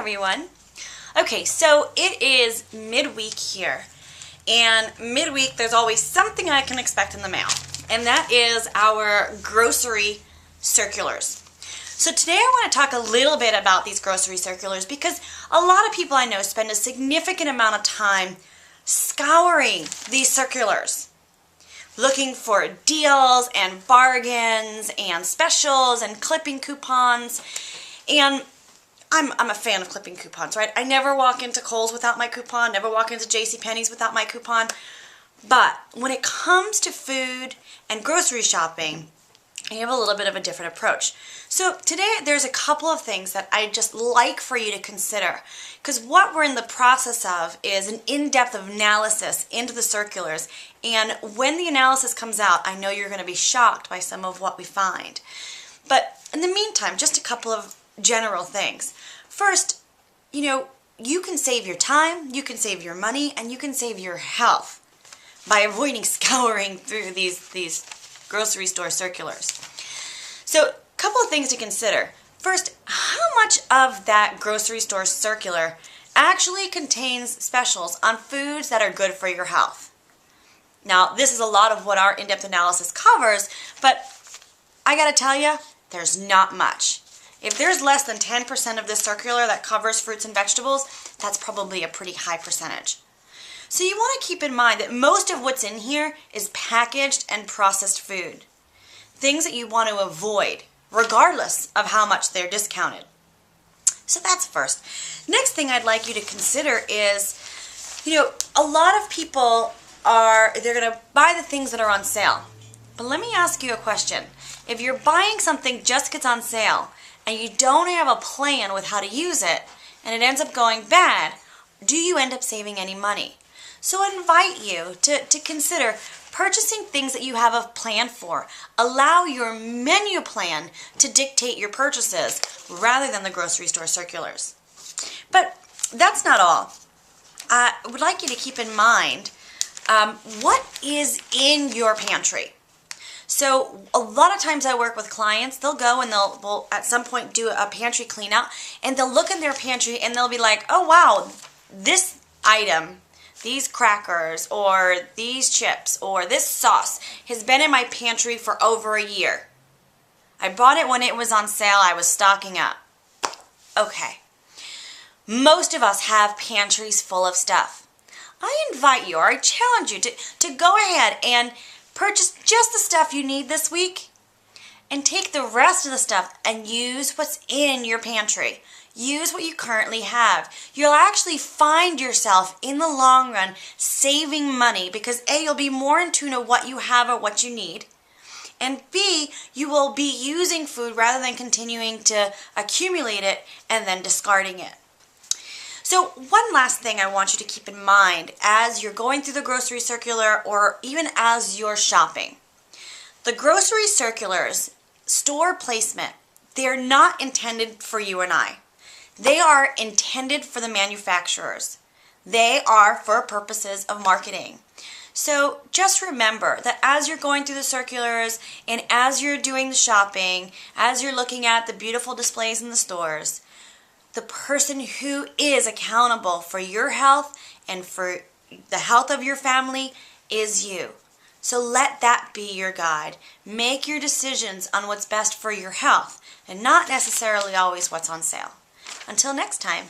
everyone. Okay, so it is midweek here, and midweek there's always something I can expect in the mail, and that is our grocery circulars. So today I want to talk a little bit about these grocery circulars because a lot of people I know spend a significant amount of time scouring these circulars, looking for deals and bargains and specials and clipping coupons. And I'm a fan of clipping coupons, right? I never walk into Kohl's without my coupon, never walk into JCPenney's without my coupon. But when it comes to food and grocery shopping, I have a little bit of a different approach. So today there's a couple of things that I just like for you to consider, because what we're in the process of is an in-depth analysis into the circulars, and when the analysis comes out, I know you're going to be shocked by some of what we find. But in the meantime, just a couple of general things. First, you can save your time, you can save your money, and you can save your health by avoiding scouring through these grocery store circulars. So, a couple of things to consider. First, how much of that grocery store circular actually contains specials on foods that are good for your health? Now, this is a lot of what our in-depth analysis covers, but I gotta tell you, there's not much. If there's less than 10% of this circular that covers fruits and vegetables, that's probably a pretty high percentage. So you want to keep in mind that most of what's in here is packaged and processed food. Things that you want to avoid, regardless of how much they're discounted. So that's first. Next thing I'd like you to consider is, a lot of people they're going to buy the things that are on sale. But let me ask you a question. If you're buying something just because it's on sale, and you don't have a plan with how to use it, and it ends up going bad, do you end up saving any money? So I invite you to consider purchasing things that you have a plan for. Allow your menu plan to dictate your purchases rather than the grocery store circulars. But that's not all. I would like you to keep in mind what is in your pantry. So a lot of times I work with clients, they'll go and they'll at some point do a pantry clean out, and they'll look in their pantry and they'll be like, oh wow, this item, these crackers or these chips or this sauce has been in my pantry for over a year. I bought it when it was on sale, I was stocking up. Okay, most of us have pantries full of stuff. I invite you, or I challenge you to go ahead and purchase just the stuff you need this week and take the rest of the stuff and use what's in your pantry. Use what you currently have. You'll actually find yourself in the long run saving money because A, you'll be more in tune with what you have or what you need, and B, you will be using food rather than continuing to accumulate it and then discarding it. So one last thing I want you to keep in mind as you're going through the grocery circular or even as you're shopping. The grocery circulars, store placement, they're not intended for you and I. They are intended for the manufacturers. They are for purposes of marketing. So just remember that as you're going through the circulars and as you're doing the shopping, as you're looking at the beautiful displays in the stores, the person who is accountable for your health and for the health of your family is you. So let that be your guide. Make your decisions on what's best for your health and not necessarily always what's on sale. Until next time.